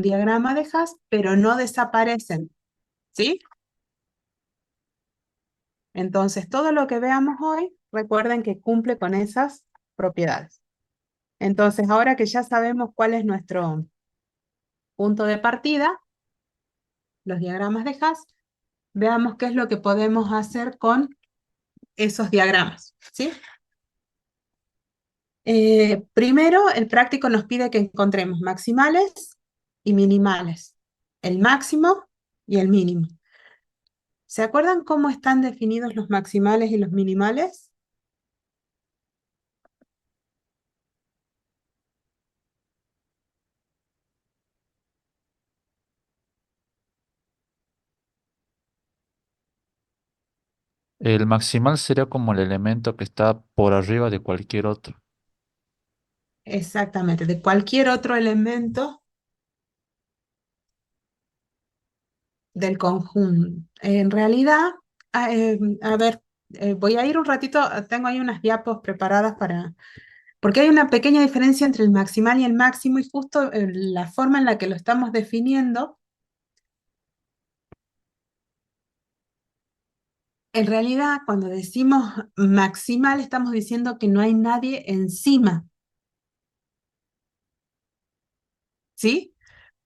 diagrama de Haas, pero no desaparecen, ¿sí? Entonces, todo lo que veamos hoy, recuerden que cumple con esas propiedades. Entonces, ahora que ya sabemos cuál es nuestro punto de partida, los diagramas de Haas, veamos qué es lo que podemos hacer con esos diagramas, ¿sí? Primero, el práctico nos pide que encontremos maximales y minimales, el máximo y el mínimo. ¿Se acuerdan cómo están definidos los maximales y los minimales? El maximal sería como el elemento que está por arriba de cualquier otro. Exactamente, de cualquier otro elemento del conjunto. En realidad, a ver, voy a ir un ratito, tengo ahí unas diapos preparadas para... Porque hay una pequeña diferencia entre el maximal y el máximo y justo la forma en la que lo estamos definiendo, en realidad cuando decimos maximal estamos diciendo que no hay nadie encima, ¿sí?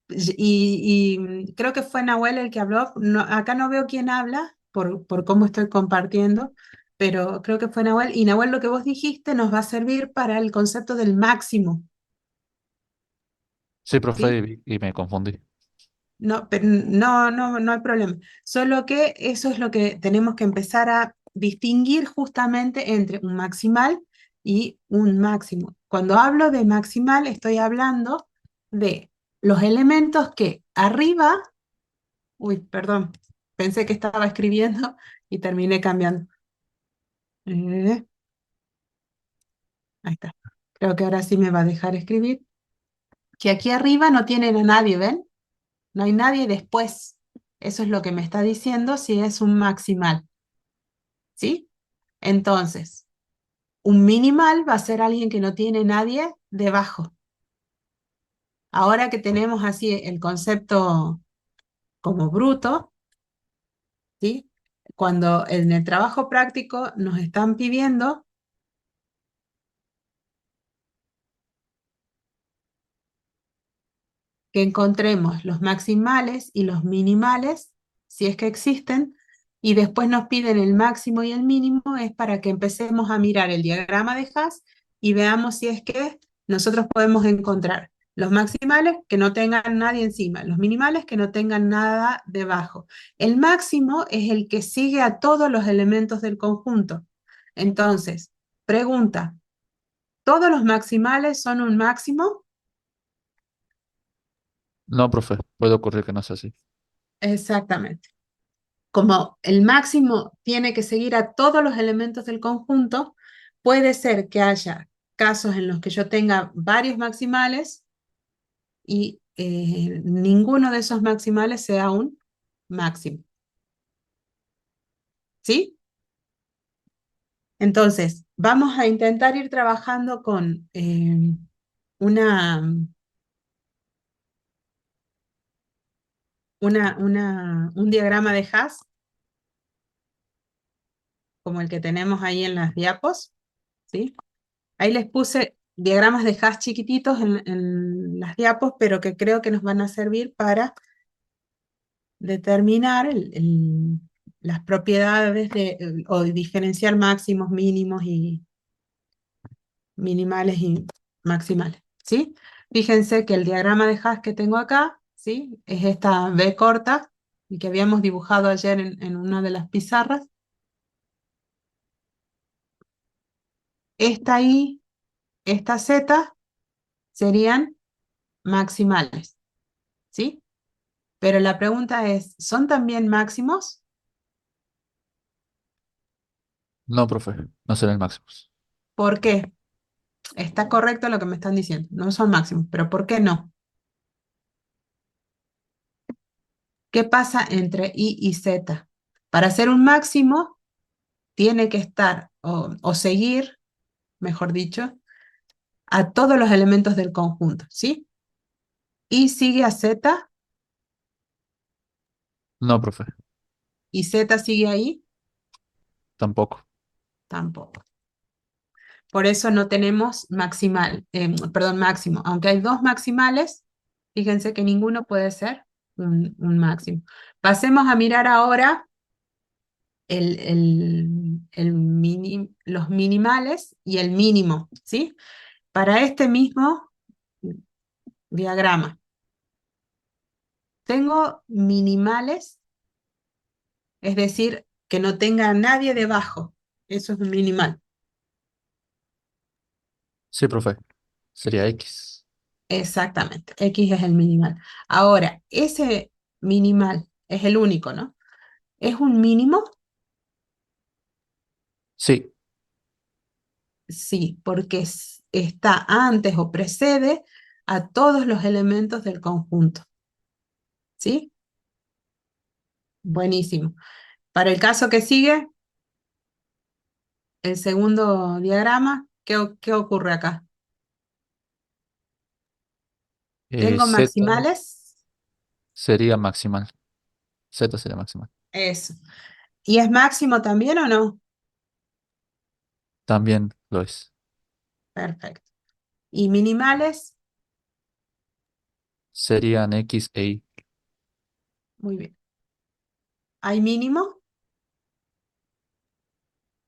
Y creo que fue Nahuel el que habló, acá no veo quién habla por cómo estoy compartiendo, pero creo que fue Nahuel, y Nahuel lo que vos dijiste nos va a servir para el concepto del máximo, Sí, profe, ¿sí? y me confundí. No, pero no hay problema. Solo que eso es lo que tenemos que empezar a distinguir justamente entre un maximal y un máximo. Cuando hablo de maximal, estoy hablando de los elementos que arriba, uy, perdón, pensé que estaba escribiendo y terminé cambiando. Eh, Ahí está. Creo que ahora sí me va a dejar escribir. Que aquí arriba no tienen a nadie, ¿ven? No hay nadie después. Eso es lo que me está diciendo si es un maximal. ¿Sí? Entonces, un minimal va a ser alguien que no tiene nadie debajo. Ahora que tenemos así el concepto como bruto, ¿sí? Cuando en el trabajo práctico nos están pidiendo que encontremos los maximales y los minimales, si es que existen, y después nos piden el máximo y el mínimo, es para que empecemos a mirar el diagrama de Haas y veamos si es que nosotros podemos encontrar los maximales que no tengan nadie encima, los minimales que no tengan nada debajo. El máximo es el que sigue a todos los elementos del conjunto. Entonces, pregunta, ¿todos los maximales son un máximo? No, profe, puede ocurrir que no sea así. Exactamente. Como el máximo tiene que seguir a todos los elementos del conjunto, puede ser que haya casos en los que yo tenga varios maximales y ninguno de esos maximales sea un máximo. ¿Sí? Entonces, vamos a intentar ir trabajando con una, un diagrama de Haas, como el que tenemos ahí en las diapos. ¿Sí? Ahí les puse diagramas de hash chiquititos en las diapos, pero que creo que nos van a servir para determinar las propiedades o diferenciar máximos, mínimos y minimales y maximales, ¿sí? Fíjense que el diagrama de hash que tengo acá, ¿sí? Es esta B corta y que habíamos dibujado ayer en una de las pizarras. Esta I, esta Z serían maximales, ¿sí? Pero la pregunta es, ¿son también máximos? No, profe, no será el máximo. ¿Por qué? Está correcto lo que me están diciendo, no son máximos, pero ¿por qué no? ¿Qué pasa entre I y Z? Para ser un máximo, tiene que estar o seguir, mejor dicho, a todos los elementos del conjunto, ¿sí? Y sigue a Z No, profe, y Z sigue ahí, tampoco. tampoco. Por eso no tenemos maximal, perdón, máximo. Aunque hay dos maximales, fíjense que ninguno puede ser un máximo. Pasemos a mirar ahora los minimales y el mínimo, ¿sí? Para este mismo diagrama, tengo minimales, es decir, que no tenga nadie debajo. Eso es un minimal. Sí, profe, sería X. Exactamente, X es el minimal. Ahora, ese minimal es el único, ¿no? ¿Es un mínimo? Sí, Sí, porque está antes o precede a todos los elementos del conjunto, ¿sí? Buenísimo. Para el caso que sigue, el segundo diagrama, ¿qué ocurre acá? Tengo Z maximales, sería maximal. Z sería maximal. eso. ¿Y es máximo también o no? También lo es. Perfecto. ¿Y minimales? Serían X e Y. Muy bien. ¿Hay mínimo?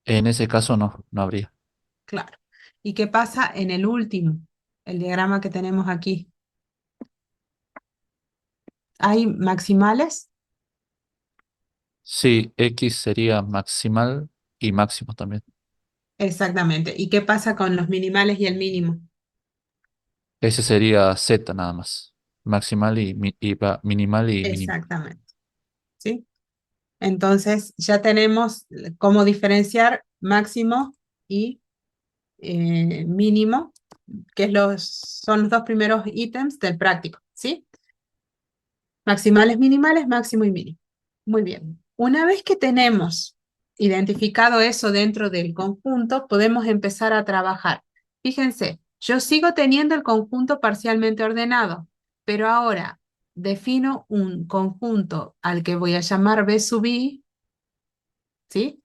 En ese caso no, no habría. Claro. ¿Y qué pasa en el último? El diagrama que tenemos aquí. ¿Hay maximales? Sí, X sería maximal y máximo también. Exactamente. ¿Y qué pasa con los minimales y el mínimo? Ese sería Z nada más. Maximal minimal y mínimo. Exactamente. ¿Sí? Entonces ya tenemos cómo diferenciar máximo y mínimo, que son los dos primeros ítems del práctico, ¿sí? Maximales, minimales, máximo y mínimo. Muy bien. Una vez que tenemos identificado eso dentro del conjunto, podemos empezar a trabajar. Fíjense, yo sigo teniendo el conjunto parcialmente ordenado, pero ahora defino un conjunto al que voy a llamar B sub I, ¿sí?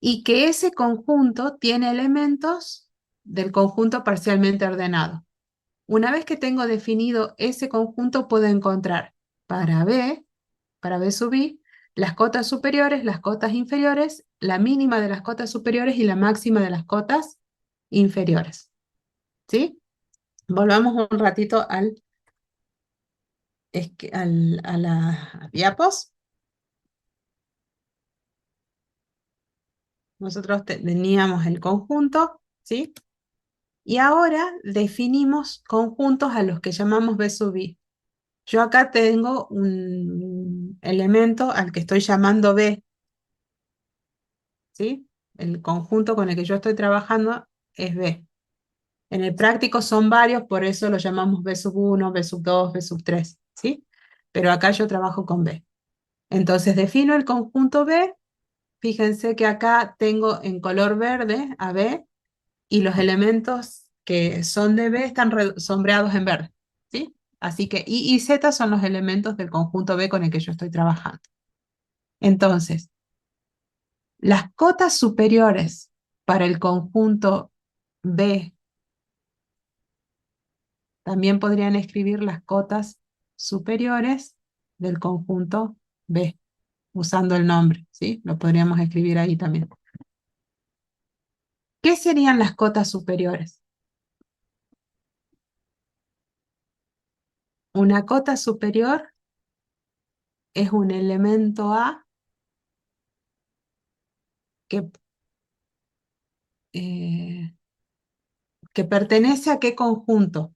Y que ese conjunto tiene elementos del conjunto parcialmente ordenado. Una vez que tengo definido ese conjunto, puedo encontrar para B, para B sub I, las cotas superiores, las cotas inferiores, la mínima de las cotas superiores y la máxima de las cotas inferiores. ¿Sí? Volvamos un ratito a la diapos. Nosotros teníamos el conjunto, ¿sí? Y ahora definimos conjuntos a los que llamamos B sub I. Yo acá tengo un elemento al que estoy llamando B, ¿sí? El conjunto con el que yo estoy trabajando es B. En el práctico son varios, por eso lo llamamos B sub 1, B sub 2, B sub 3, ¿sí? Pero acá yo trabajo con B. Entonces defino el conjunto B. Fíjense que acá tengo en color verde a B y los elementos que son de B están sombreados en verde, ¿sí? Así que I y Z son los elementos del conjunto B con el que yo estoy trabajando. Entonces, las cotas superiores para el conjunto B también podrían escribir las cotas superiores del conjunto B, usando el nombre, ¿sí? Lo podríamos escribir ahí también. ¿Qué serían las cotas superiores? Una cota superior es un elemento A que, eh, que pertenece a qué conjunto.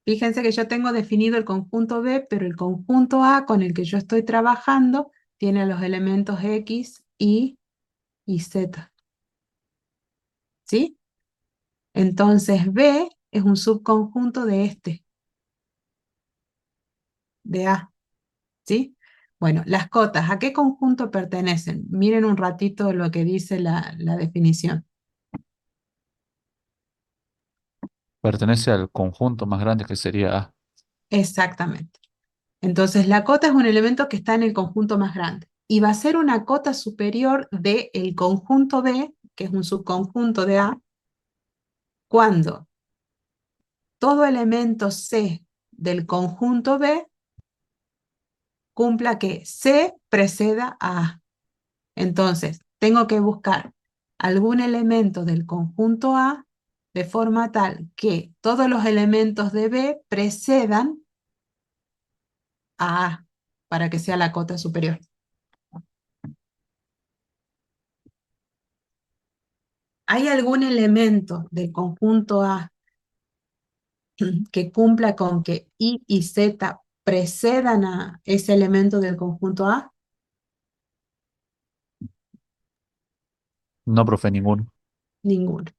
Fíjense que yo tengo definido el conjunto B, pero el conjunto A con el que yo estoy trabajando tiene los elementos X, y Z, ¿sí? Entonces B es un subconjunto de A, ¿sí? Bueno, las cotas, ¿a qué conjunto pertenecen? Miren un ratito lo que dice la definición. Pertenece al conjunto más grande que sería A. Exactamente. Entonces, la cota es un elemento que está en el conjunto más grande y va a ser una cota superior del conjunto B, que es un subconjunto de A, cuando todo elemento C del conjunto B cumpla que C preceda a A. Entonces, tengo que buscar algún elemento del conjunto A de forma tal que todos los elementos de B precedan a A para que sea la cota superior. ¿Hay algún elemento del conjunto A que cumpla con que I y Z precedan a ese elemento del conjunto A? No, profe, ninguno. Ninguno,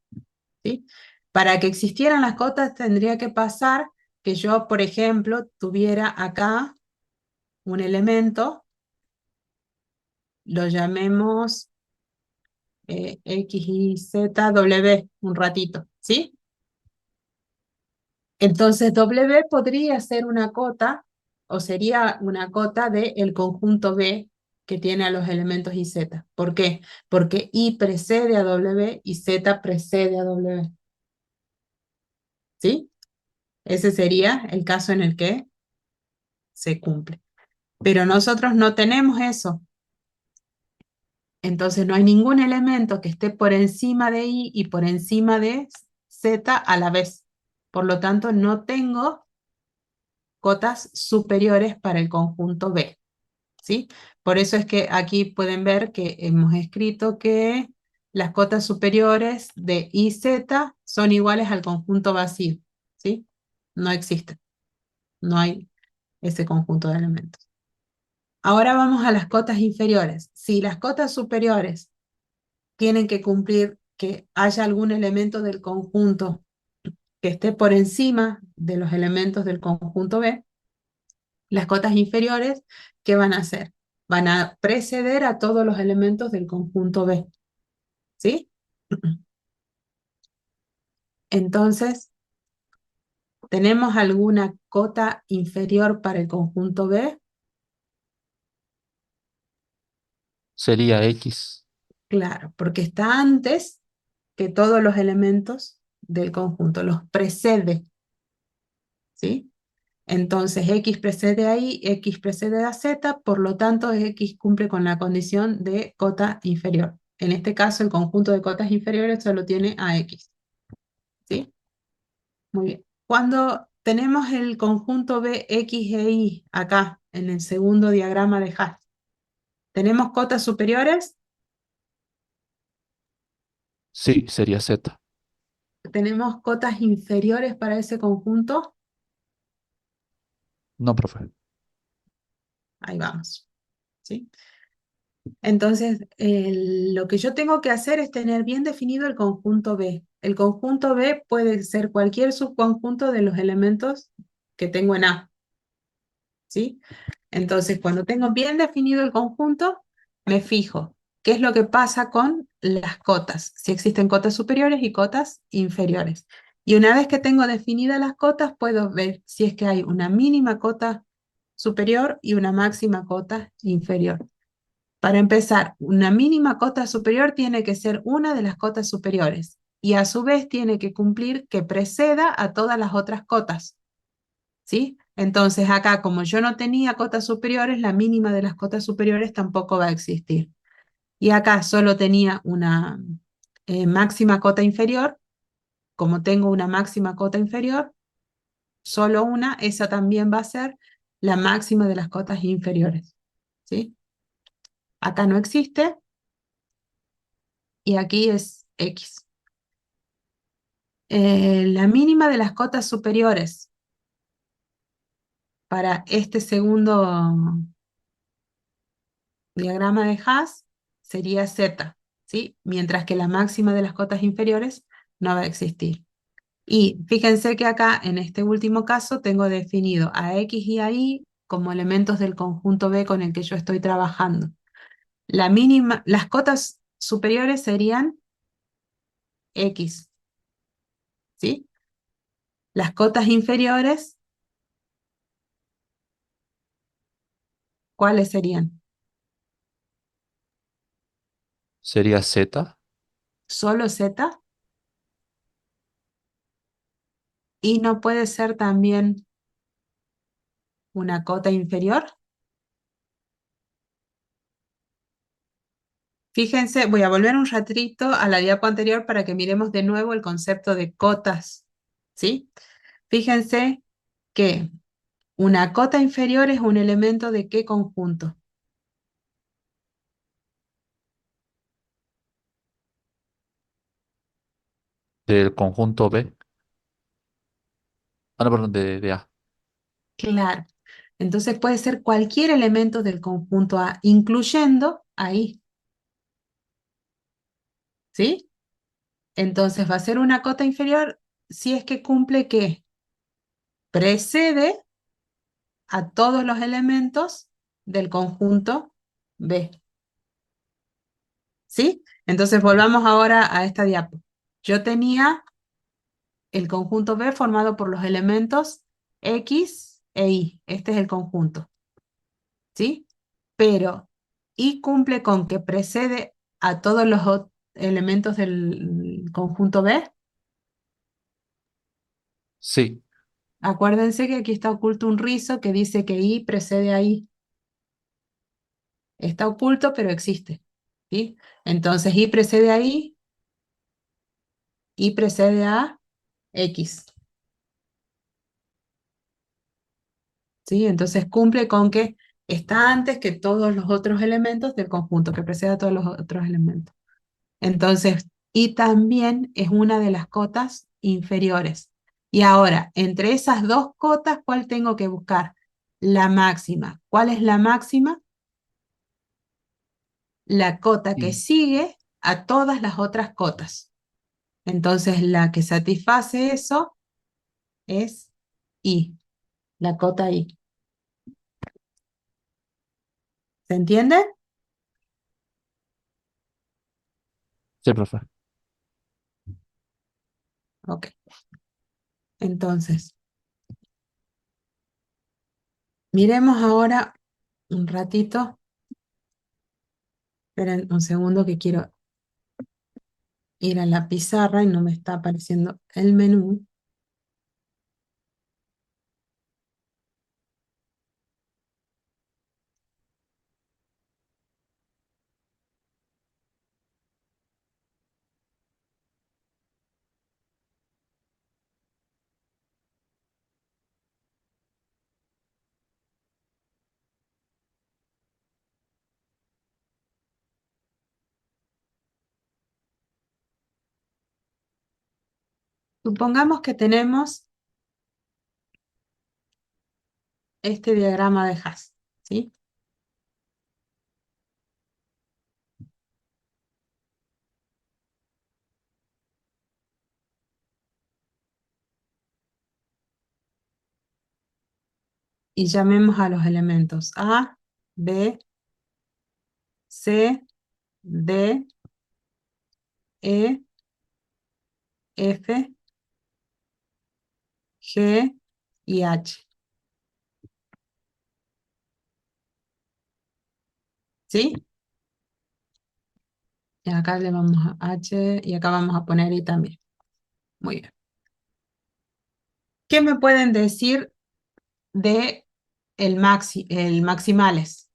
¿sí? Para que existieran las cotas tendría que pasar que yo, por ejemplo, tuviera acá un elemento, lo llamemos X, Y, Z, W, un ratito, ¿sí? Entonces W podría ser una cota, o sería una cota del conjunto B que tiene a los elementos Y, Z. ¿Por qué? Porque Y precede a W y Z precede a W, ¿sí? Ese sería el caso en el que se cumple. Pero nosotros no tenemos eso. Entonces no hay ningún elemento que esté por encima de Y y por encima de Z a la vez. Por lo tanto, no tengo cotas superiores para el conjunto B, ¿sí? Por eso es que aquí pueden ver que hemos escrito que las cotas superiores de Y, Z son iguales al conjunto vacío, ¿sí? No existen, no hay ese conjunto de elementos. Ahora vamos a las cotas inferiores. Si las cotas superiores tienen que cumplir que haya algún elemento del conjunto que esté por encima de los elementos del conjunto B, las cotas inferiores, ¿qué van a hacer? Van a preceder a todos los elementos del conjunto B, ¿sí? Entonces, ¿tenemos alguna cota inferior para el conjunto B? Sería X. Claro, porque está antes que todos los elementos del conjunto, los precede, ¿sí? Entonces X precede a Y, X precede a Z, por lo tanto X cumple con la condición de cota inferior. En este caso el conjunto de cotas inferiores solo tiene a X, ¿sí? Muy bien. Cuando tenemos el conjunto B, X e Y acá en el segundo diagrama de Hash, ¿tenemos cotas superiores? Sí, sería Z. ¿Tenemos cotas inferiores para ese conjunto? No, profe. Ahí vamos, ¿sí? Entonces, lo que yo tengo que hacer es tener bien definido el conjunto B. El conjunto B puede ser cualquier subconjunto de los elementos que tengo en A, ¿sí? Entonces, cuando tengo bien definido el conjunto, me fijo qué es lo que pasa con las cotas, si existen cotas superiores y cotas inferiores. Y una vez que tengo definidas las cotas, puedo ver si es que hay una mínima cota superior y una máxima cota inferior. Para empezar, una mínima cota superior tiene que ser una de las cotas superiores y a su vez tiene que cumplir que preceda a todas las otras cotas, ¿sí? Entonces acá, como yo no tenía cotas superiores, la mínima de las cotas superiores tampoco va a existir. Y acá solo tenía una máxima cota inferior, como tengo una máxima cota inferior, solo una, esa también va a ser la máxima de las cotas inferiores, ¿sí? Acá no existe y aquí es X. La mínima de las cotas superiores para este segundo diagrama de Haas sería Z, ¿sí? Mientras que la máxima de las cotas inferiores no va a existir. Y fíjense que acá, en este último caso, tengo definido a X y a Y como elementos del conjunto B con el que yo estoy trabajando. La mínima, las cotas superiores serían X, ¿sí? Las cotas inferiores, ¿cuáles serían? Sería Z. Solo Z, y no puede ser también una cota inferior. Fíjense, voy a volver un ratito a la diapo anterior para que miremos de nuevo el concepto de cotas, ¿sí? Fíjense que una cota inferior es un elemento de qué conjunto. Del conjunto B. Ah, no, perdón, de A. Claro. Entonces puede ser cualquier elemento del conjunto A, incluyendo ahí, ¿sí? Entonces va a ser una cota inferior si es que cumple que precede a todos los elementos del conjunto B, ¿sí? Entonces volvamos ahora a esta diapo. Yo tenía el conjunto B formado por los elementos X e Y. Este es el conjunto, ¿sí? Pero Y cumple con que precede a todos los elementos del conjunto B. Sí, Acuérdense que aquí está oculto un rizo que dice que Y precede a Y. Está oculto, pero existe, ¿sí? Entonces Y precede a Y precede a X, ¿sí? Entonces cumple con que está antes que todos los otros elementos del conjunto, que precede a todos los otros elementos. Entonces, y también es una de las cotas inferiores. Y ahora, entre esas dos cotas, ¿cuál tengo que buscar? La máxima. ¿Cuál es la máxima? La cota que y sigue a todas las otras cotas. Entonces, la que satisface eso es I, la cota I. ¿Se entiende? sí, profe. Ok. Entonces, miremos ahora un ratito. Esperen un segundo que quiero ir a la pizarra y no me está apareciendo el menú. Supongamos que tenemos este diagrama de Haas, ¿sí? Y llamemos a los elementos A, B, C, D, E, F, G y H, ¿sí? Y acá le vamos a H y acá vamos a poner I también. Muy bien. ¿Qué me pueden decir de el maximales?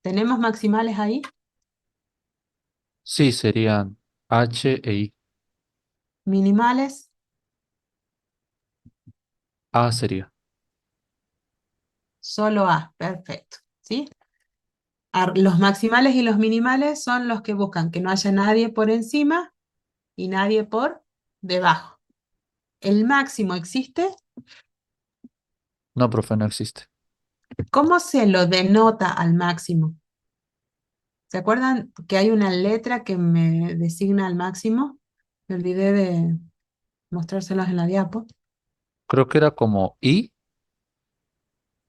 ¿Tenemos maximales ahí? Sí, serían H e I. Minimales, A sería. solo A, perfecto, ¿sí? Los maximales y los minimales son los que buscan que no haya nadie por encima y nadie por debajo. ¿El máximo existe? No, profe, no existe. ¿Cómo se lo denota al máximo? ¿Se acuerdan que hay una letra que me designa al máximo? Me olvidé de mostrárselos en la diapo. creo que era como I.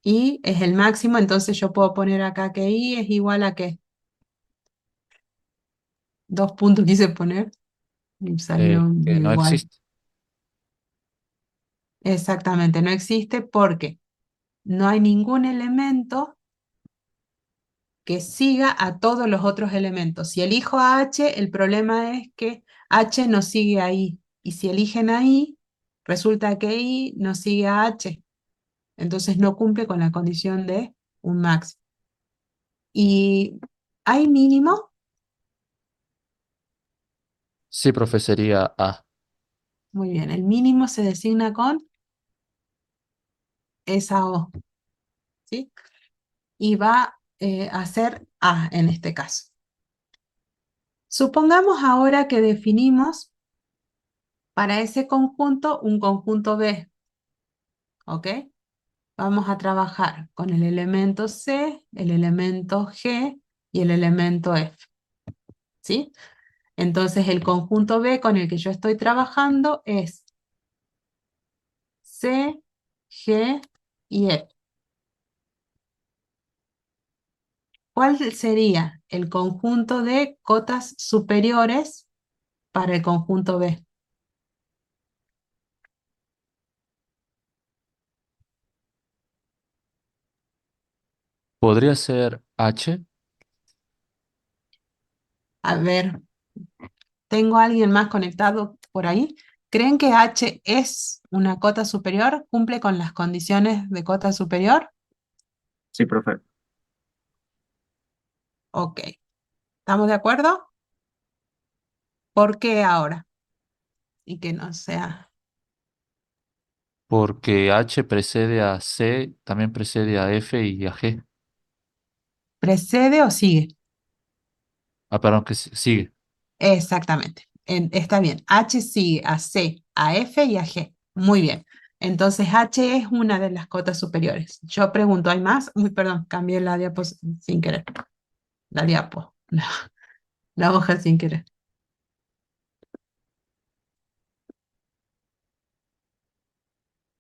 Y es el máximo, entonces yo puedo poner acá que I es igual a qué. Dos puntos quise poner y salió Que no igual. existe. Exactamente, no existe porque no hay ningún elemento que siga a todos los otros elementos. Si elijo a H, el problema es que H no sigue a I. Y si eligen a I, resulta que I no sigue a H. Entonces no cumple con la condición de un max. ¿Y hay mínimo? Sí, profe, sería A. Muy bien, el mínimo se designa con esa O, ¿sí? Y va a ser A en este caso. Supongamos ahora que definimos para ese conjunto un conjunto B, ¿ok? Vamos a trabajar con el elemento C, el elemento G y el elemento F, ¿sí? Entonces el conjunto B con el que yo estoy trabajando es C, G y F. ¿Cuál sería el conjunto de cotas superiores para el conjunto B? Podría ser H. A ver, ¿tengo a alguien más conectado por ahí? ¿Creen que H es una cota superior? ¿Cumple con las condiciones de cota superior? Sí, profe. Ok, ¿estamos de acuerdo? ¿Por qué ahora? Y que no sea. Porque H precede a C, también precede a F y a G. ¿Precede o sigue? Ah, perdón, que sigue. Exactamente. Está bien. H sigue a C, a F y a G. Muy bien. Entonces H es una de las cotas superiores. Yo pregunto, ¿hay más? Uy, perdón, cambié la diapo sin querer. La diapo, la hoja sin querer.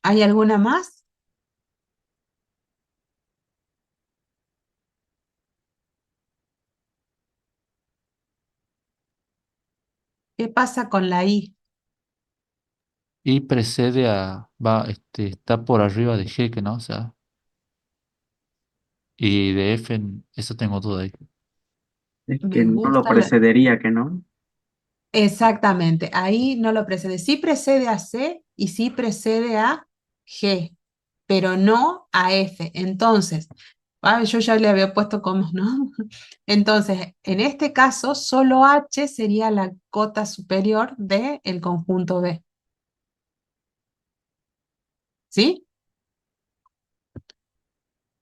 ¿Hay alguna más? ¿Qué pasa con la I? Y precede a, va, está por arriba de G, que no, o sea, y de F, eso tengo duda ahí. Es que Me no lo gusta la... precedería, que no. Exactamente, ahí no lo precede. Sí precede a C y sí precede a G, pero no a F. Entonces, yo ya le había puesto como, ¿no? Entonces, en este caso, solo H sería la cota superior del conjunto B. ¿Sí?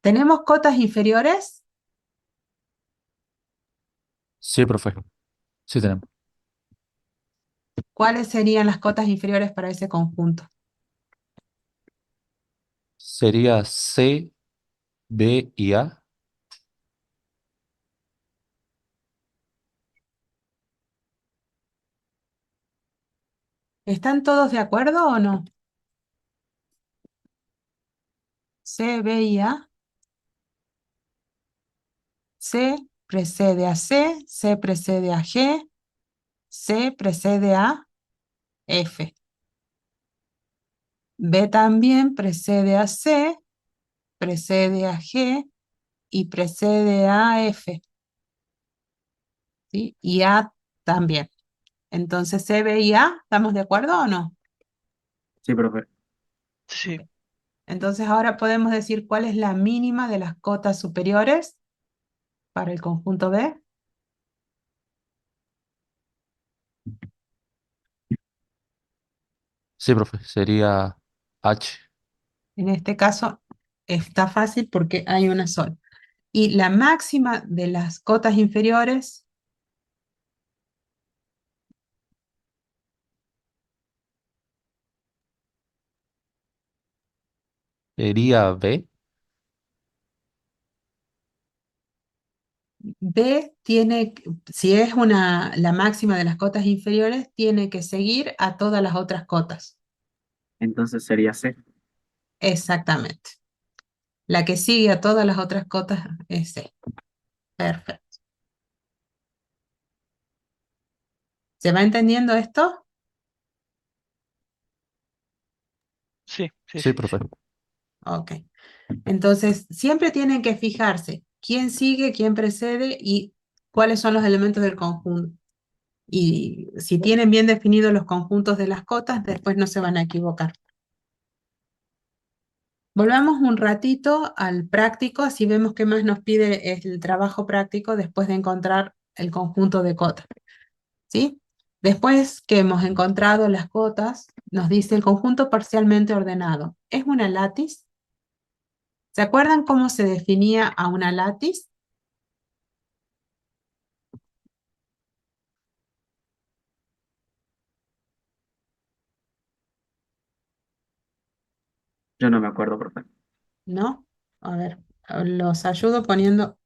¿Tenemos cotas inferiores? Sí, profe, sí tenemos. ¿Cuáles serían las cotas inferiores para ese conjunto? Sería C, B y A. ¿Están todos de acuerdo o no? C, B y A. C precede a C, C precede a G, C precede a F. B también precede a C, precede a G y precede a F, ¿sí? Y A también. Entonces, C, B y A, ¿estamos de acuerdo o no? Sí, profe. Sí, Entonces, ahora podemos decir cuál es la mínima de las cotas superiores para el conjunto B. Sí, profe, sería H. En este caso, está fácil porque hay una sola. Y la máxima de las cotas inferiores, Sería B. B tiene, si es la máxima de las cotas inferiores, tiene que seguir a todas las otras cotas. Entonces sería C. Exactamente. La que sigue a todas las otras cotas es C. Perfecto. ¿Se va entendiendo esto? Sí, sí, Sí, sí, profe. sí. Ok. Entonces, siempre tienen que fijarse quién sigue, quién precede y cuáles son los elementos del conjunto. Y si tienen bien definidos los conjuntos de las cotas, después no se van a equivocar. Volvamos un ratito al práctico, así vemos qué más nos pide el trabajo práctico después de encontrar el conjunto de cotas, ¿sí? Después que hemos encontrado las cotas, nos dice el conjunto parcialmente ordenado. ¿Es una látiz? ¿Se acuerdan cómo se definía a una látiz? Yo no me acuerdo, profe. ¿No? A ver, los ayudo poniendo.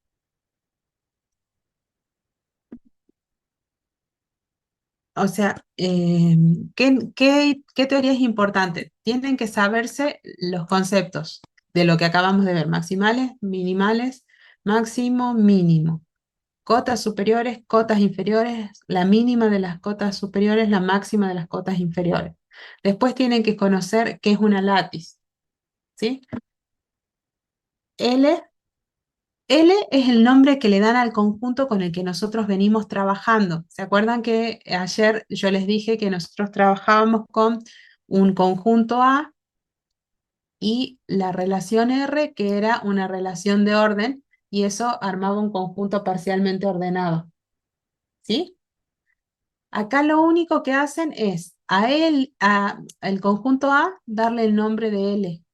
O sea, ¿qué teoría es importante? Tienen que saberse los conceptos de lo que acabamos de ver, maximales, minimales, máximo, mínimo. Cotas superiores, cotas inferiores, la mínima de las cotas superiores, la máxima de las cotas inferiores. Después tienen que conocer qué es una látiz, ¿sí? L, L es el nombre que le dan al conjunto con el que nosotros venimos trabajando. ¿Se acuerdan que ayer yo les dije que nosotros trabajábamos con un conjunto A y la relación R, que era una relación de orden, y eso armaba un conjunto parcialmente ordenado, ¿sí? Acá lo único que hacen es al conjunto A, darle el nombre de L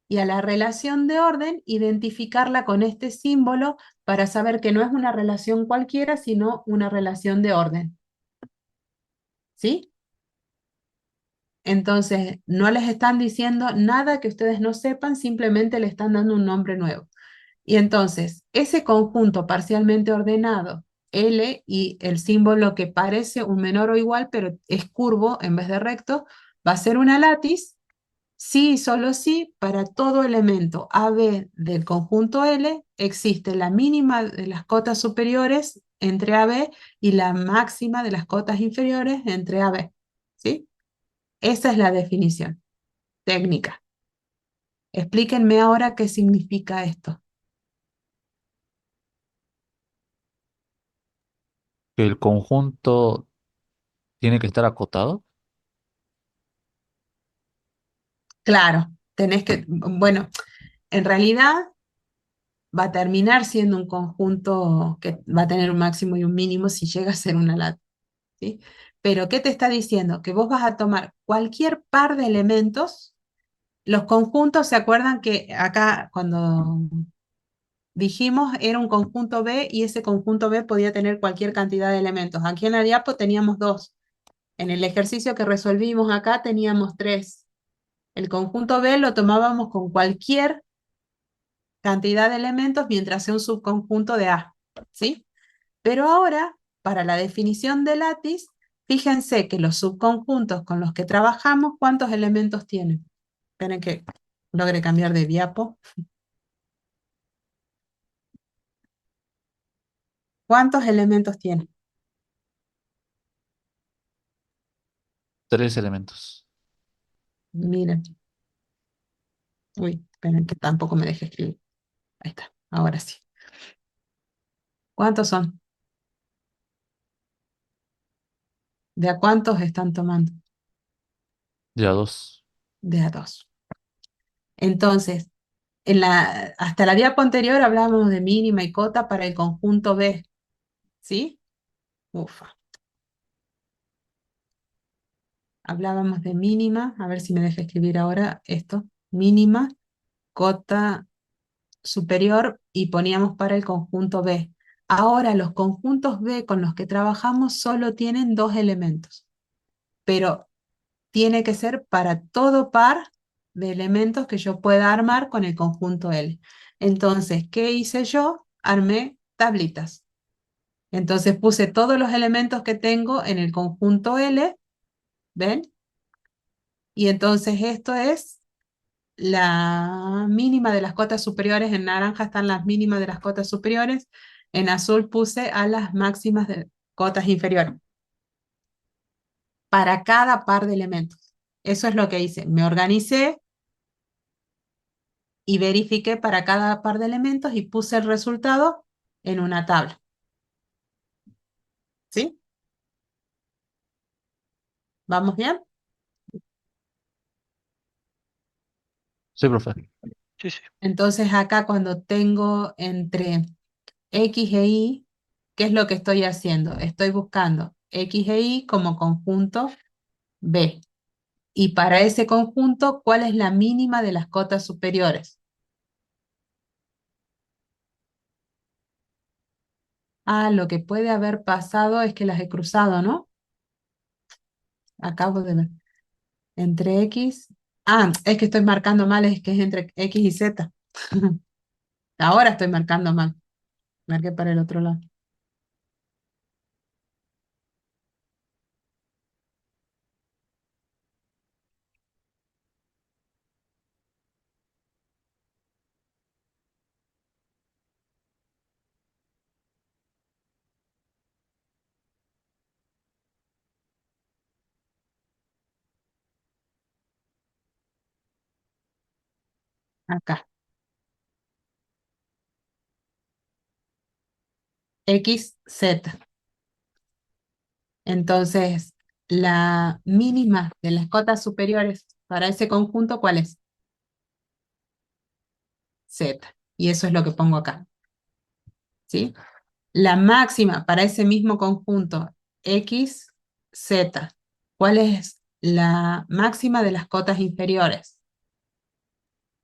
y a la relación de orden identificarla con este símbolo para saber que no es una relación cualquiera, sino una relación de orden, ¿sí? Entonces, no les están diciendo nada que ustedes no sepan, simplemente le están dando un nombre nuevo. Y entonces, ese conjunto parcialmente ordenado, L y el símbolo que parece un menor o igual, pero es curvo en vez de recto, va a ser una látiz, sí y solo sí, para todo elemento AB del conjunto L existe la mínima de las cotas superiores entre AB y la máxima de las cotas inferiores entre AB, ¿sí? Esa es la definición técnica. Explíquenme ahora qué significa esto. Que el conjunto tiene que estar acotado. Claro, tenés que, bueno, en realidad va a terminar siendo un conjunto que va a tener un máximo y un mínimo si llega a ser una lata, ¿sí? Pero ¿qué te está diciendo? Que vos vas a tomar cualquier par de elementos. Los conjuntos, ¿se acuerdan que acá cuando dijimos era un conjunto B y ese conjunto B podía tener cualquier cantidad de elementos? Aquí en la diapo teníamos dos. En el ejercicio que resolvimos acá teníamos tres. El conjunto B lo tomábamos con cualquier cantidad de elementos mientras sea un subconjunto de A, ¿sí? Pero ahora, para la definición de látiz, fíjense que los subconjuntos con los que trabajamos, ¿cuántos elementos tienen? Esperen que logre cambiar de diapo. ¿Cuántos elementos tienen? 3 elementos. Miren. Uy, esperen que tampoco me deje escribir. Ahí está, ahora sí. ¿Cuántos son? ¿De a cuántos están tomando? Ya dos. De a dos. Entonces, hasta la diapo anterior hablábamos de mínima y cota para el conjunto B, ¿sí? Ufa. Hablábamos de mínima, a ver si me deja escribir ahora esto. Mínima, cota superior y poníamos para el conjunto B. Ahora los conjuntos B con los que trabajamos solo tienen dos elementos, pero tiene que ser para todo par de elementos que yo pueda armar con el conjunto L. Entonces, ¿qué hice yo? Armé tablitas. Entonces puse todos los elementos que tengo en el conjunto L, ¿ven? Y entonces esto es la mínima de las cotas superiores. En naranja están las mínimas de las cotas superiores. En azul puse a las máximas de cotas inferiores. Para cada par de elementos. Eso es lo que hice. Me organicé y verifiqué para cada par de elementos y puse el resultado en una tabla. ¿Sí? ¿Vamos bien? Sí, profe. Sí, sí. Entonces acá cuando tengo entre X e Y, ¿qué es lo que estoy haciendo? Estoy buscando X e Y como conjunto B. Y para ese conjunto, ¿cuál es la mínima de las cotas superiores? Ah, lo que puede haber pasado es que las he cruzado, ¿no? Acabo de ver. Entre X. Ah, es que estoy marcando mal, es que es entre X y Z. Ahora estoy marcando mal. Marqué para el otro lado. Acá. X, Z. Entonces, la mínima de las cotas superiores para ese conjunto, ¿cuál es? Z. Y eso es lo que pongo acá. ¿Sí? La máxima para ese mismo conjunto, X, Z. ¿Cuál es la máxima de las cotas inferiores?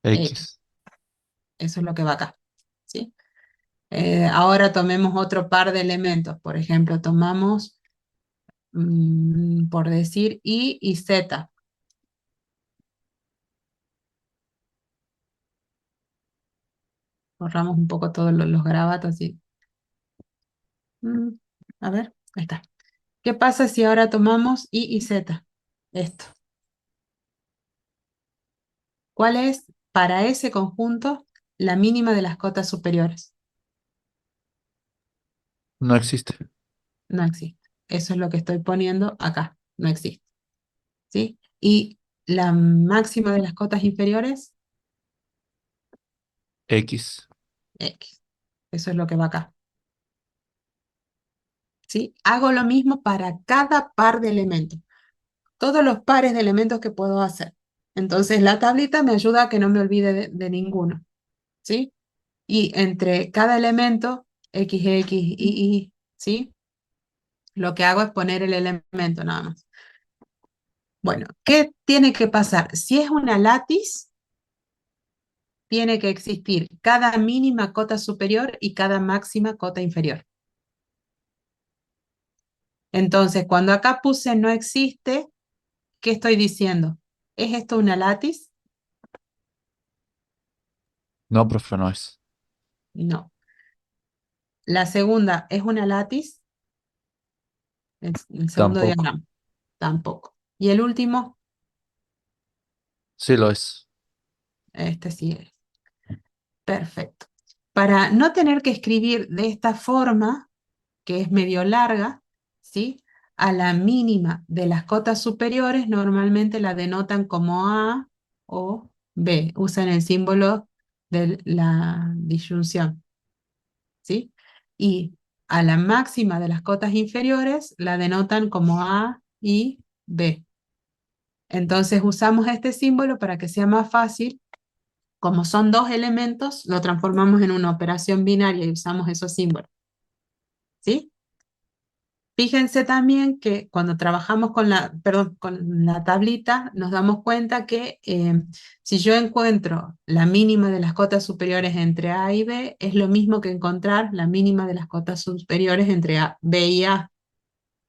X. X. Eso es lo que va acá. ¿Sí? Ahora tomemos otro par de elementos. Por ejemplo, tomamos, por decir, Y y Z. Borramos un poco todos los garabatos. Y, mm, a ver, ahí está. ¿Qué pasa si ahora tomamos Y y Z? Esto. ¿Cuál es para ese conjunto la mínima de las cotas superiores? No existe. No existe. Eso es lo que estoy poniendo acá. No existe. ¿Sí? Y la máxima de las cotas inferiores, X. X. Eso es lo que va acá. ¿Sí? Hago lo mismo para cada par de elementos. Todos los pares de elementos que puedo hacer. Entonces la tablita me ayuda a que no me olvide de ninguno. ¿Sí? Y entre cada elemento, X, X, Y, ¿sí? Lo que hago es poner el elemento nada más. Bueno, ¿qué tiene que pasar? Si es una látiz, tiene que existir cada mínima cota superior y cada máxima cota inferior. Entonces, cuando acá puse no existe, ¿qué estoy diciendo? ¿Es esto una látiz? No, profe, no es. No. La segunda, ¿es una látiz? El segundo Tampoco. diagrama, tampoco. Y el último, Sí lo es. este sí es. Perfecto. Para no tener que escribir de esta forma, que es medio larga, ¿sí? A la mínima de las cotas superiores normalmente la denotan como A o B, usan el símbolo de la disyunción, ¿sí? Y a la máxima de las cotas inferiores la denotan como A y B. Entonces usamos este símbolo para que sea más fácil. Como son dos elementos, lo transformamos en una operación binaria y usamos esos símbolos, ¿sí? Fíjense también que cuando trabajamos con la, perdón, con la tablita, nos damos cuenta que si yo encuentro la mínima de las cotas superiores entre A y B, es lo mismo que encontrar la mínima de las cotas superiores entre B y A.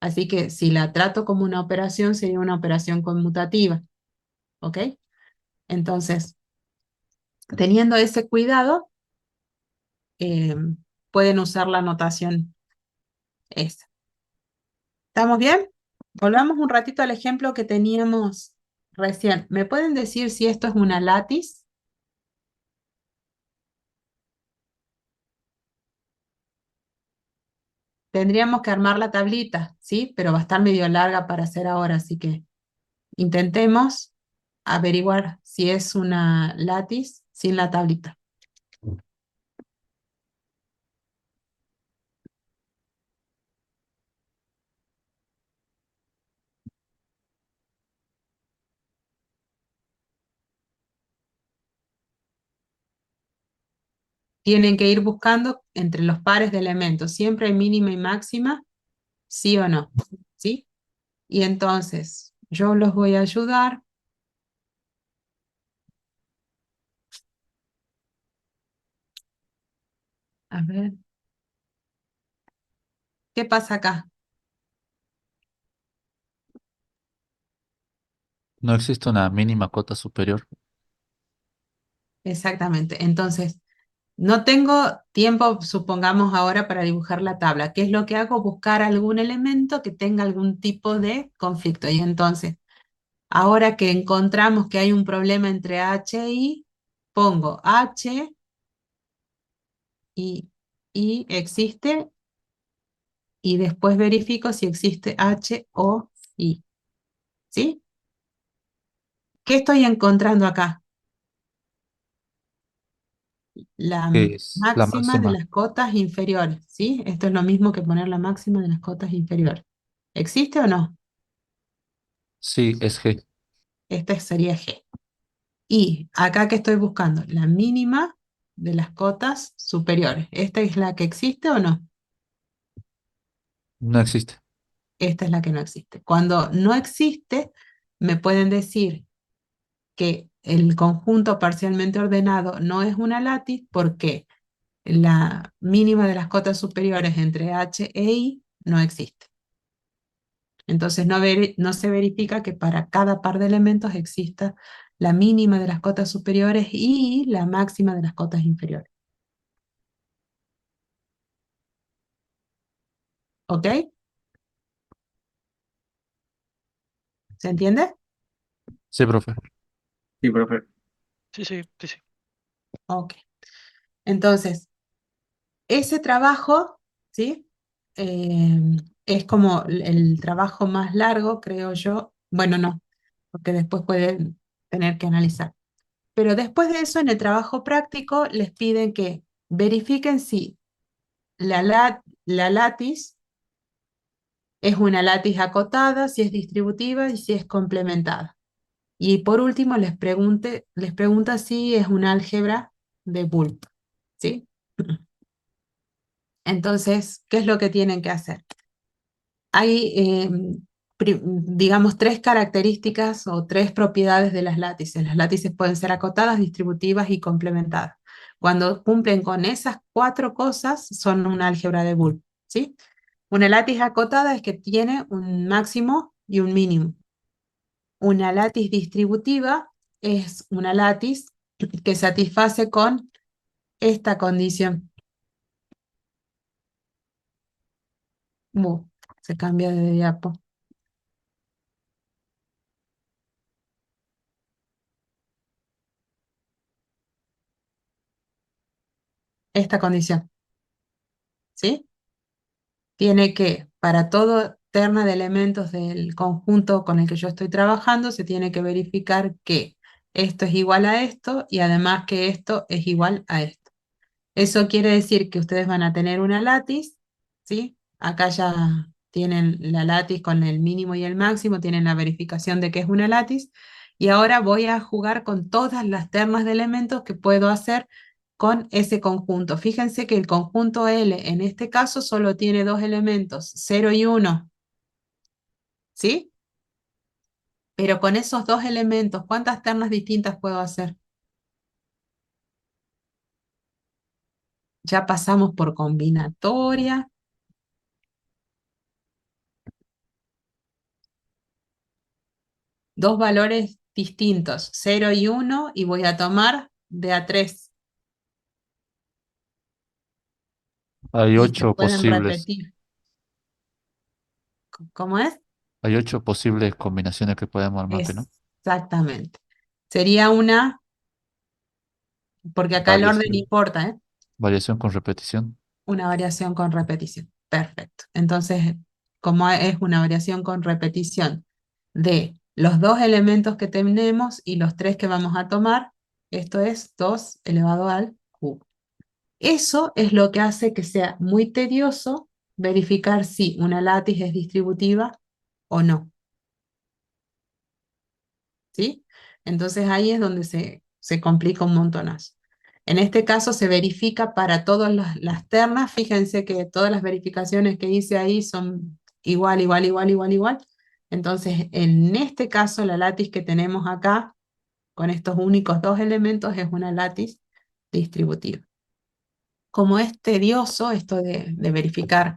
Así que si la trato como una operación, sería una operación conmutativa. ¿Ok? Entonces, teniendo ese cuidado, eh, pueden usar la notación esa. ¿Estamos bien? Volvamos un ratito al ejemplo que teníamos recién, ¿me pueden decir si esto es una látiz? Tendríamos que armar la tablita, ¿sí? Pero va a estar medio larga para hacer ahora, así que intentemos averiguar si es una látiz sin la tablita. Tienen que ir buscando entre los pares de elementos. Siempre hay mínima y máxima, sí o no, ¿sí? Y entonces yo los voy a ayudar. A ver, ¿qué pasa acá? No existe una mínima cota superior. Exactamente. Entonces, no tengo tiempo, supongamos ahora, para dibujar la tabla. ¿Qué es lo que hago? Buscar algún elemento que tenga algún tipo de conflicto. Y entonces, ahora que encontramos que hay un problema entre H e I, pongo H y I existe y después verifico si existe H o I. ¿Sí? ¿Qué estoy encontrando acá? La Que es la máxima de máxima. las cotas inferiores. ¿Sí? Esto es lo mismo que poner la máxima de las cotas inferiores. ¿Existe o no? Sí, es G. Este sería G. Y acá que estoy buscando, la mínima de las cotas superiores. ¿Esta es la que existe o no? No existe. Esta es la que no existe. Cuando no existe, me pueden decir que el conjunto parcialmente ordenado no es una látiz porque la mínima de las cotas superiores entre H e I no existe. Entonces no se verifica que para cada par de elementos exista la mínima de las cotas superiores y la máxima de las cotas inferiores. ¿Ok? ¿Se entiende? Sí, profe. Sí, profe. Sí, sí, sí, sí. Ok. Entonces, ese trabajo, ¿sí? Eh, es como el trabajo más largo, creo yo. Bueno, no, porque después pueden tener que analizar. Pero después de eso, en el trabajo práctico, les piden que verifiquen si la látiz es una látiz acotada, si es distributiva y si es complementada. Y por último, les pregunta si es un álgebra de bulto, ¿sí? Entonces, ¿qué es lo que tienen que hacer? Hay, digamos, tres características o tres propiedades de las látices. Las látices pueden ser acotadas, distributivas y complementadas. Cuando cumplen con esas cuatro cosas, son un álgebra de bulto, ¿sí? Una látiz acotada es que tiene un máximo y un mínimo. Una látiz distributiva es una látiz que satisface con esta condición. Bu, se cambia de diapo. Esta condición, ¿sí? Tiene que, para todo terna de elementos del conjunto con el que yo estoy trabajando, se tiene que verificar que esto es igual a esto y además que esto es igual a esto. Eso quiere decir que ustedes van a tener una látiz, ¿sí? Acá ya tienen la látiz con el mínimo y el máximo, tienen la verificación de que es una látiz. Y ahora voy a jugar con todas las ternas de elementos que puedo hacer con ese conjunto. Fíjense que el conjunto L en este caso solo tiene dos elementos, 0 y 1, ¿sí? Pero con esos dos elementos, ¿cuántas ternas distintas puedo hacer? Ya pasamos por combinatoria. Dos valores distintos, 0 y 1, y voy a tomar de a 3 Hay y se ocho pueden posibles. repetir. ¿Cómo es? Hay 8 posibles combinaciones que podemos armar, Es ¿no? Exactamente. Sería porque acá el orden Variación. importa, ¿eh? Variación con repetición. Una variación con repetición. Perfecto. Entonces, como es una variación con repetición de los dos elementos que tenemos y los tres que vamos a tomar, esto es 2 elevado al cubo. Eso es lo que hace que sea muy tedioso verificar si una látiz es distributiva o no, ¿sí? Entonces ahí es donde se complica un montonazo. En este caso se verifica para todas las ternas. Fíjense que todas las verificaciones que hice ahí son igual, igual, igual, igual, igual. Entonces, en este caso, la látiz que tenemos acá, con estos únicos dos elementos, es una látiz distributiva. Como es tedioso esto de verificar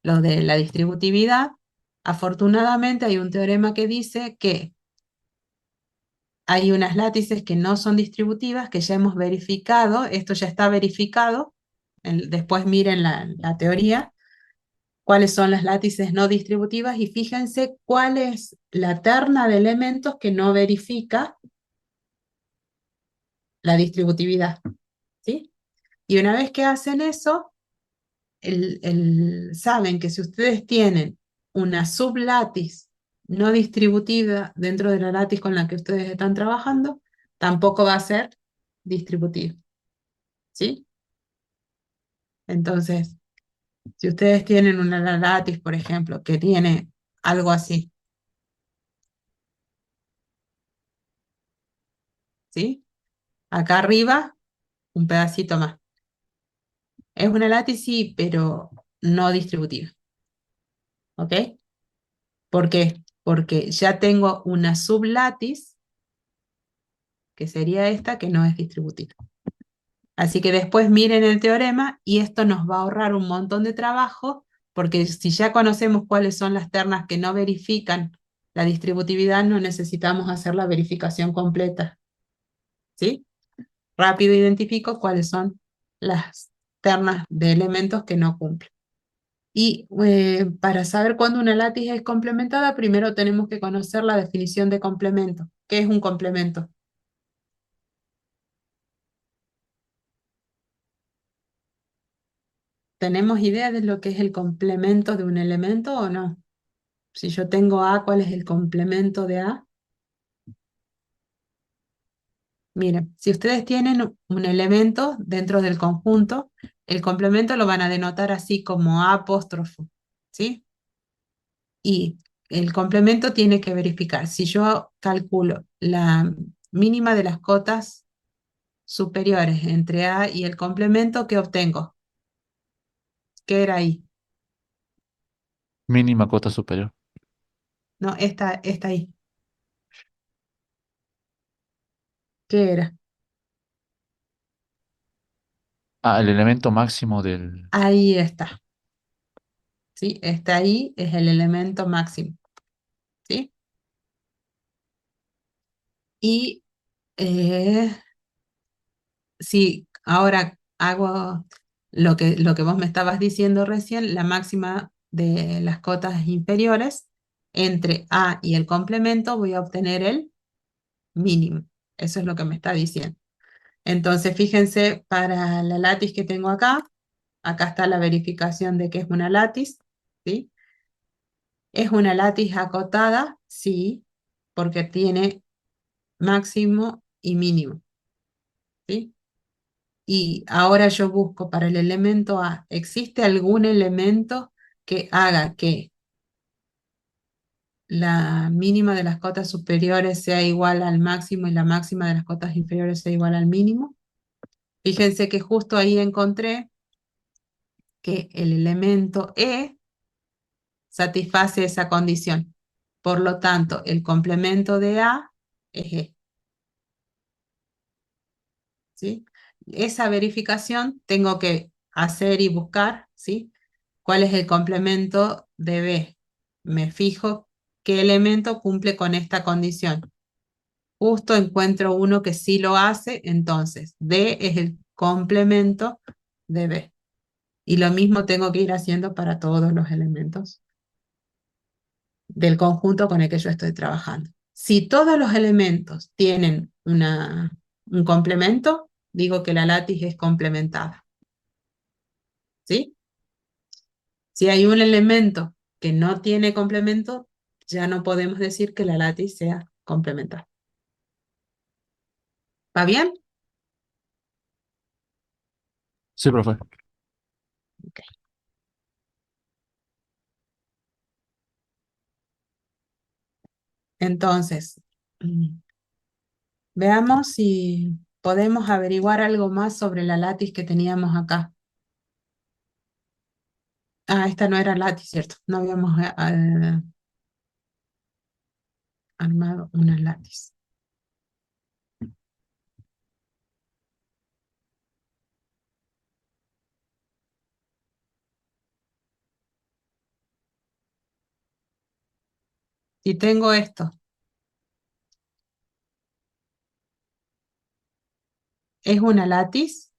lo de la distributividad, afortunadamente hay un teorema que dice que hay unas látices que no son distributivas, que ya hemos verificado, esto ya está verificado, después miren la teoría, cuáles son las látices no distributivas y fíjense cuál es la terna de elementos que no verifica la distributividad, ¿sí? Y una vez que hacen eso, saben que si ustedes tienen una sublátiz no distributiva dentro de la látiz con la que ustedes están trabajando, tampoco va a ser distributiva, ¿sí? Entonces, si ustedes tienen una látiz, por ejemplo, que tiene algo así, ¿sí? Acá arriba, un pedacito más. Es una látiz, sí, pero no distributiva, ¿ok? ¿Por qué? Porque ya tengo una sublátiz, que sería esta, que no es distributiva. Así que después miren el teorema y esto nos va a ahorrar un montón de trabajo, porque si ya conocemos cuáles son las ternas que no verifican la distributividad, no necesitamos hacer la verificación completa, ¿sí? Rápido identifico cuáles son las ternas de elementos que no cumplen. Y para saber cuándo una látiz es complementada, primero tenemos que conocer la definición de complemento. ¿Qué es un complemento? ¿Tenemos idea de lo que es el complemento de un elemento o no? Si yo tengo A, ¿cuál es el complemento de A? Miren, si ustedes tienen un elemento dentro del conjunto, el complemento lo van a denotar así como A apóstrofo, ¿sí? Y el complemento tiene que verificar. Si yo calculo la mínima de las cotas superiores entre A y el complemento, ¿qué obtengo? ¿Qué era ahí? Mínima cota superior. No, esta ahí. ¿Qué era? Ah, el elemento máximo del... Ahí está, ¿sí? Está ahí es el elemento máximo, ¿sí? Y eh, si ahora hago lo que vos me estabas diciendo recién, la máxima de las cotas inferiores, entre A y el complemento voy a obtener el mínimo. Eso es lo que me está diciendo. Entonces, fíjense, para la látiz que tengo acá está la verificación de que es una látiz, ¿sí? ¿Es una látiz acotada? Sí, porque tiene máximo y mínimo, ¿sí? Y ahora yo busco para el elemento A, ¿existe algún elemento que haga que la mínima de las cotas superiores sea igual al máximo y la máxima de las cotas inferiores sea igual al mínimo? Fíjense que justo ahí encontré que el elemento E satisface esa condición. Por lo tanto, el complemento de A es E, ¿sí? Esa verificación tengo que hacer y buscar, ¿sí? ¿Cuál es el complemento de B? Me fijo qué elemento cumple con esta condición. Justo encuentro uno que sí lo hace, entonces D es el complemento de B. Y lo mismo tengo que ir haciendo para todos los elementos del conjunto con el que yo estoy trabajando. Si todos los elementos tienen un complemento, digo que la látiz es complementada. ¿Sí? Si hay un elemento que no tiene complemento, ya no podemos decir que la látiz sea complementada. ¿Va bien? Sí, profe. Ok. Entonces, veamos si podemos averiguar algo más sobre la látiz que teníamos acá. Ah, esta no era látiz, ¿cierto? No habíamos armado una látiz. Si tengo esto, ¿es una látiz?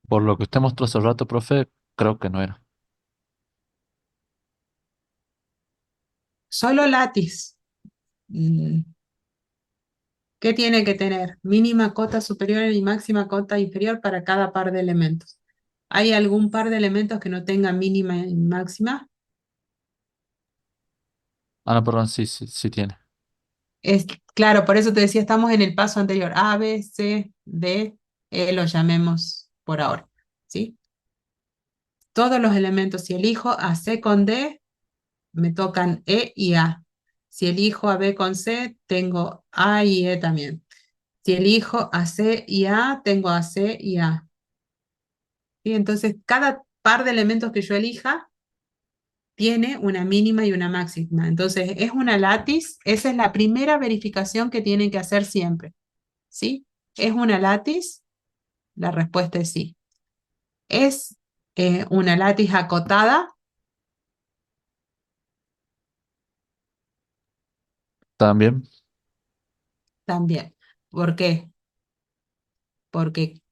Por lo que usted mostró hace rato, profe, creo que no era. Solo látiz. Mm, ¿Qué tiene que tener? Mínima cota superior y máxima cota inferior para cada par de elementos. ¿Hay algún par de elementos que no tenga mínima y máxima? Ah, no, perdón, sí, sí, sí tiene. Es, claro, por eso te decía, estamos en el paso anterior. A, B, C, D, E, lo llamemos por ahora. ¿Sí? Todos los elementos, si elijo a C con D, me tocan E y A. Si elijo a B con C, tengo A y E también. Si elijo a C y A, tengo a C y A. ¿Sí? Entonces, cada par de elementos que yo elija tiene una mínima y una máxima. Entonces, es una látiz. Esa es la primera verificación que tienen que hacer siempre. ¿Sí? ¿Es una látiz? La respuesta es sí. ¿Es una látiz acotada? También También. ¿Por qué? Porque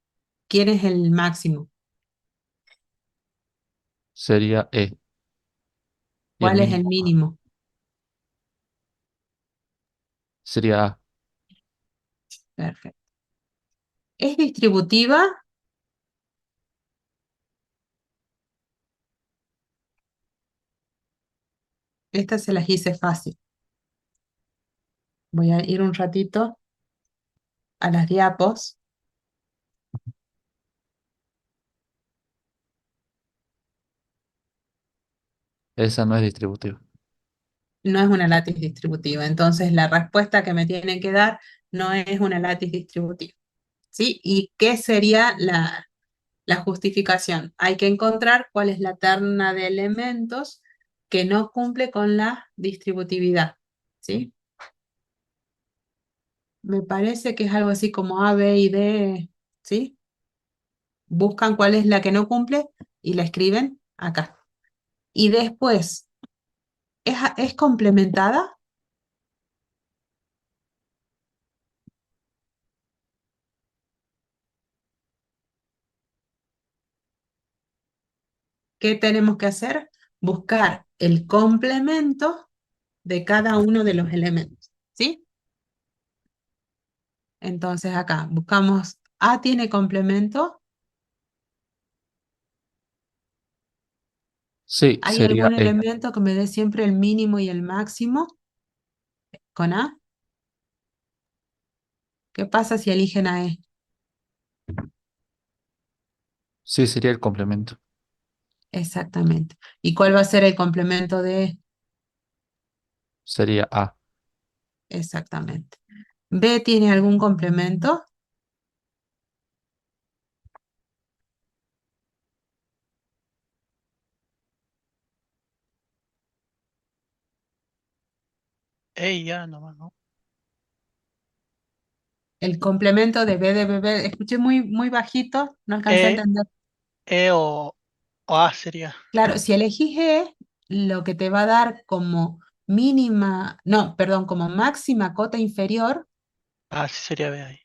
¿quién es el máximo? sería E. Y el ¿Cuál es el mínimo mínimo? sería A. Perfecto. ¿Es distributiva? Estas se las hice fácil. Voy a ir un ratito a las diapos. Esa no es distributiva. No es una látiz distributiva. Entonces, la respuesta que me tienen que dar no es una látiz distributiva. ¿Sí? ¿Y qué sería la justificación? Hay que encontrar cuál es la terna de elementos que no cumple con la distributividad. ¿Sí? Me parece que es algo así como A, B y D. ¿Sí? Buscan cuál es la que no cumple y la escriben acá. Y después, ¿es complementada? ¿Qué tenemos que hacer? Buscar el complemento de cada uno de los elementos, ¿sí? Entonces acá buscamos A tiene complemento. Sí, ¿Hay sería algún E. elemento que me dé siempre el mínimo y el máximo con A? ¿Qué pasa si eligen a E? Sí, sería el complemento. Exactamente. ¿Y cuál va a ser el complemento de E? Sería A. Exactamente. ¿B tiene algún complemento? Ya nomás, ¿no? El complemento de B de bebé, escuché muy, muy bajito, no alcancé a E, entender. E o A sería. Claro, si elegís E, lo que te va a dar como mínima, no, perdón, como máxima cota inferior, Ah, sí sería B ahí.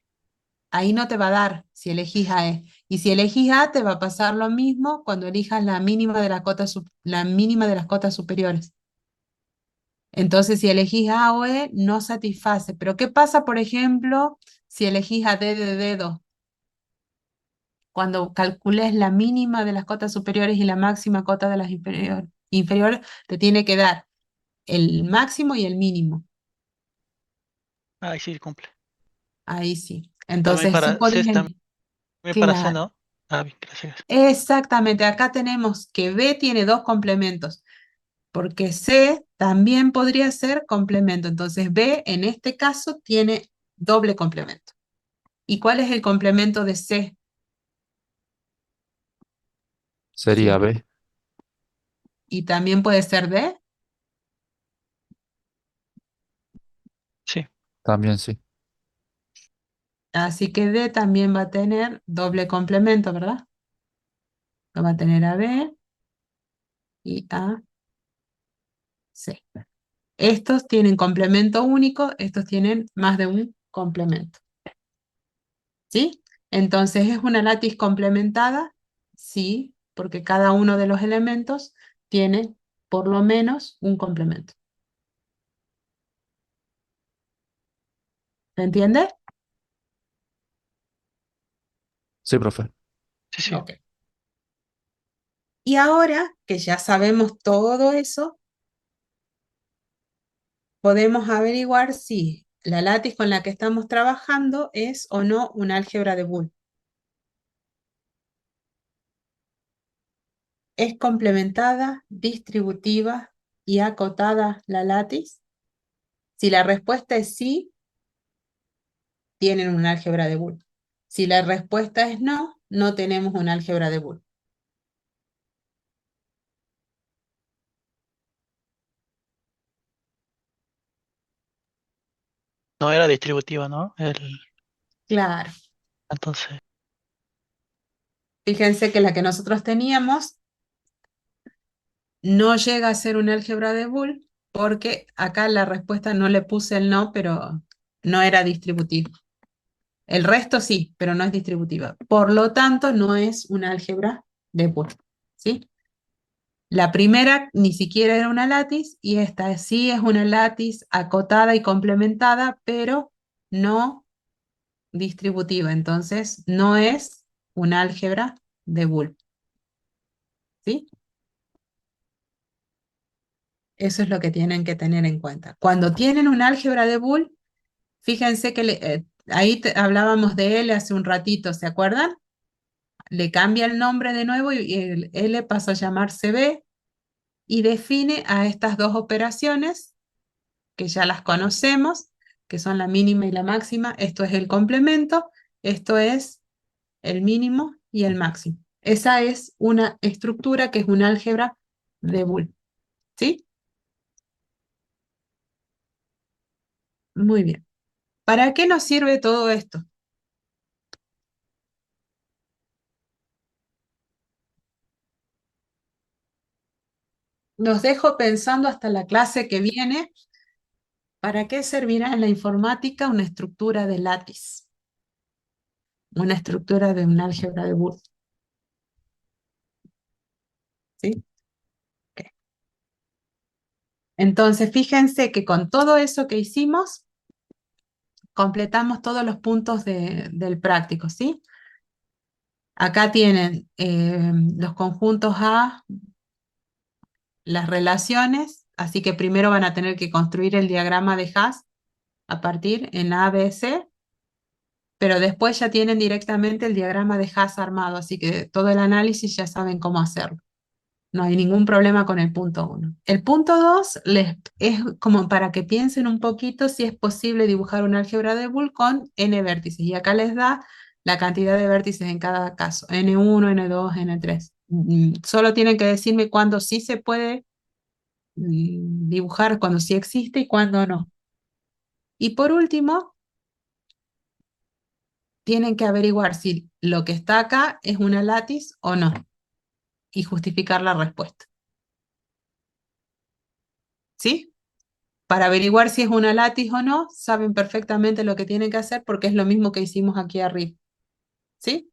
Ahí no te va a dar si elegís A, E. Y si elegís A, te va a pasar lo mismo cuando elijas la mínima de la mínima de las cotas superiores. Entonces, si elegís A o E, no satisface. Pero, ¿qué pasa, por ejemplo, si elegís a D de dedo? Cuando calcules la mínima de las cotas superiores y la máxima cota de las inferiores, te tiene que dar el máximo y el mínimo. Ahí sí cumple. Ahí sí. También Entonces, sí para C, podés elegir. también para C, Claro. ¿no? Ah, bien, gracias. Exactamente. Acá tenemos que B tiene dos complementos, porque C también podría ser complemento. Entonces, B en este caso tiene doble complemento. ¿Y cuál es el complemento de C? Sería Sí. B. Y también puede ser D. Sí. También sí. Así que D también va a tener doble complemento, ¿verdad? Lo va a tener a B y a C. Estos tienen complemento único, estos tienen más de un complemento. ¿Sí? Entonces, ¿es una látiz complementada? Sí, porque cada uno de los elementos tiene por lo menos un complemento. ¿Se entiende? Sí, profe. Sí, sí. Ok. Y ahora que ya sabemos todo eso, podemos averiguar si la látiz con la que estamos trabajando es o no un álgebra de Boole. ¿Es complementada, distributiva y acotada la látiz? Si la respuesta es sí, tienen un álgebra de Boole. Si la respuesta es no, no tenemos un álgebra de Boole. No era distributiva, ¿no? Claro. Entonces, Fíjense que la que nosotros teníamos no llega a ser un álgebra de Boole porque acá la respuesta no le puse el no, pero no era distributiva. El resto sí, pero no es distributiva. Por lo tanto, no es un álgebra de Boole. ¿Sí? La primera ni siquiera era una látiz y esta sí es una látiz acotada y complementada, pero no distributiva. Entonces, no es un álgebra de Boole. ¿Sí? Eso es lo que tienen que tener en cuenta. Cuando tienen un álgebra de Boole, fíjense que ahí hablábamos de L hace un ratito, ¿se acuerdan? Le cambia el nombre de nuevo y el L pasa a llamarse B y define a estas dos operaciones que ya las conocemos, que son la mínima y la máxima. Esto es el complemento, esto es el mínimo y el máximo. Esa es una estructura que es un álgebra de Boole. ¿Sí? Muy bien. ¿Para qué nos sirve todo esto? Los dejo pensando hasta la clase que viene. ¿Para qué servirá en la informática una estructura de látiz? Una estructura de un álgebra de Boole. ¿Sí? Ok. Entonces, fíjense que con todo eso que hicimos, completamos todos los puntos del práctico, ¿sí? Acá tienen los conjuntos A, las relaciones, así que primero van a tener que construir el diagrama de Haas a partir en A, B, C, pero después ya tienen directamente el diagrama de Haas armado, así que todo el análisis ya saben cómo hacerlo. No hay ningún problema con el punto 1. El punto 2 es como para que piensen un poquito si es posible dibujar un álgebra de Boole con n vértices. Y acá les da la cantidad de vértices en cada caso, n1, n2, n3. Solo tienen que decirme cuándo sí se puede dibujar, cuándo sí existe y cuándo no. Y por último, tienen que averiguar si lo que está acá es una látiz o no y justificar la respuesta. ¿Sí? para averiguar si es una látiz o no, saben perfectamente lo que tienen que hacer porque es lo mismo que hicimos aquí arriba. ¿Sí?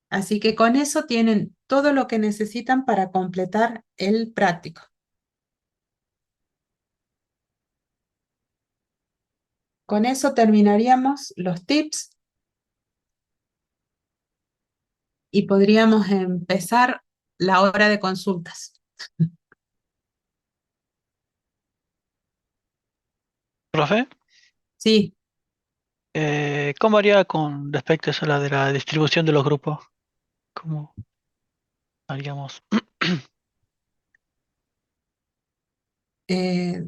Así que con eso tienen todo lo que necesitan para completar el práctico. Con eso terminaríamos los tips y podríamos empezar la hora de consultas. Profe, Sí, ¿cómo haría con respecto a eso, la de la distribución de los grupos? ¿Cómo haríamos? eh,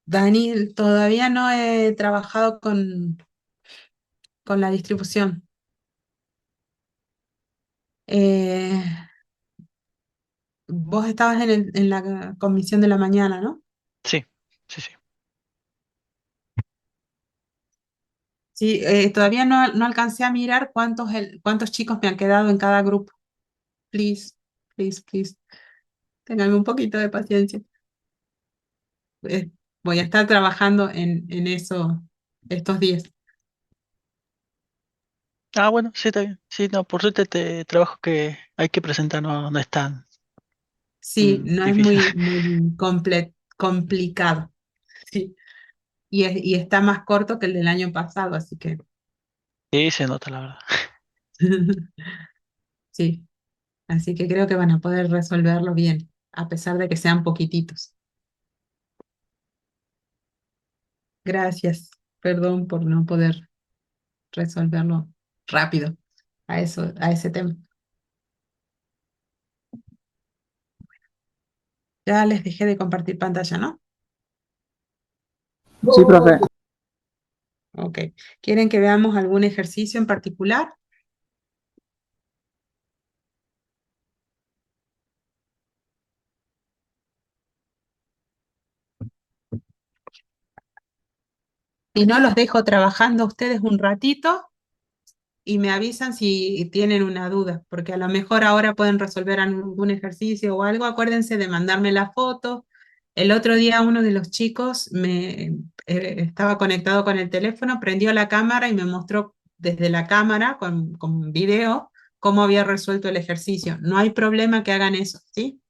Dani, todavía no he trabajado con la distribución. Eh, Vos estabas en la comisión de la mañana, ¿no? Sí, sí, sí. Sí, todavía no alcancé a mirar cuántos chicos me han quedado en cada grupo. Please, please, please. Ténganme un poquito de paciencia. Eh, Voy a estar trabajando en eso estos días. Ah, bueno, sí, está bien. Sí, no, por suerte este trabajo que hay que presentar no es tan Sí, no es difícil. muy complicado. Sí. Y está más corto que el del año pasado, así que Sí, se nota, la verdad. sí. Así que creo que van a poder resolverlo bien, a pesar de que sean poquititos. Gracias. Perdón por no poder resolverlo rápido a ese tema. Ya les dejé de compartir pantalla, ¿no? Sí, profe. Ok. ¿Quieren que veamos algún ejercicio en particular? Si no, los dejo trabajando a ustedes un ratito y me avisan si tienen una duda, porque a lo mejor ahora pueden resolver algún ejercicio o algo. Acuérdense de mandarme la foto. El otro día uno de los chicos estaba conectado con el teléfono, prendió la cámara y me mostró desde la cámara con video cómo había resuelto el ejercicio. No hay problema que hagan eso, ¿sí?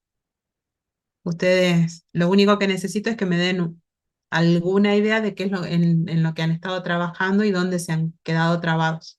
Ustedes, lo único que necesito es que me den alguna idea de qué es en lo que han estado trabajando y dónde se han quedado trabados.